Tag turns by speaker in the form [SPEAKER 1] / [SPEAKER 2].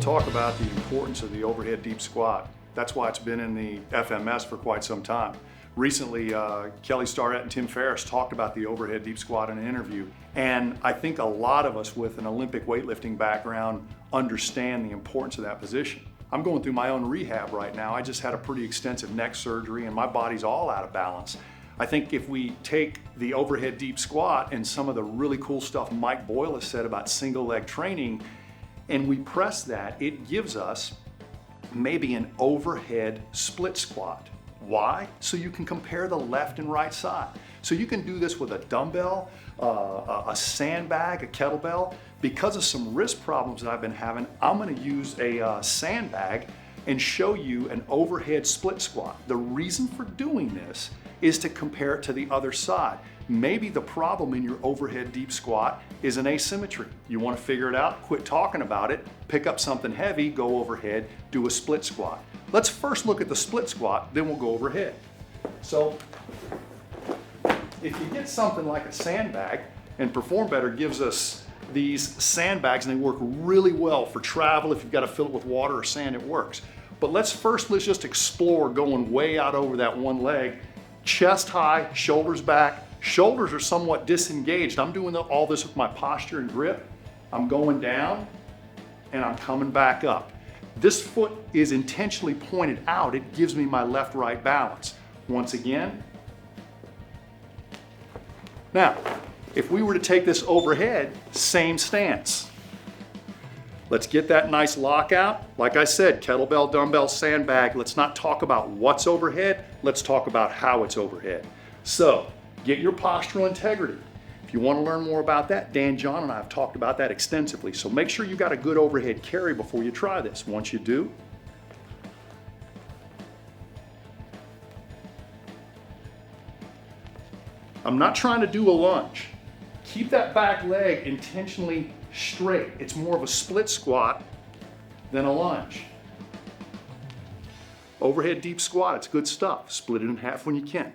[SPEAKER 1] talk about the importance of the overhead deep squat. That's why it's been in the FMS for quite some time. Recently, Kelly Starrett and Tim Ferriss talked about the overhead deep squat in an interview. And I think a lot of us with an Olympic weightlifting background understand the importance of that position. I'm going through my own rehab right now. I just had a pretty extensive neck surgery and my body's all out of balance. I think if we take the overhead deep squat and some of the really cool stuff Mike Boyle has said about single leg training, and we press that, it gives us maybe an overhead split squat. Why? So you can compare the left and right side. So you can do this with a dumbbell, a sandbag, a kettlebell. Because of some wrist problems that I've been having, I'm gonna use a sandbag and show you an overhead split squat. The reason for doing this is to compare it to the other side. Maybe the problem in your overhead deep squat is an asymmetry. You want to figure it out, quit talking about it, pick up something heavy, go overhead, do a split squat. Let's first look at the split squat, then we'll go overhead. So if you get something like a sandbag, and Perform Better gives us these sandbags and they work really well for travel. If you've got to fill it with water or sand, it works. But let's just explore going way out over that one leg, chest high, shoulders back. Shoulders are somewhat disengaged. I'm doing all this with my posture and grip. I'm going down and I'm coming back up. This foot is intentionally pointed out. It gives me my left-right balance. Once again. Now, if we were to take this overhead, same stance. Let's get that nice lockout. Like I said, kettlebell, dumbbell, sandbag. Let's not talk about what's overhead. Let's talk about how it's overhead. So, get your postural integrity. If you want to learn more about that, Dan John and I have talked about that extensively. So make sure you got a good overhead carry before you try this. Once you do, I'm not trying to do a lunge. Keep that back leg intentionally straight. It's more of a split squat than a lunge. Overhead deep squat, it's good stuff. Split it in half when you can.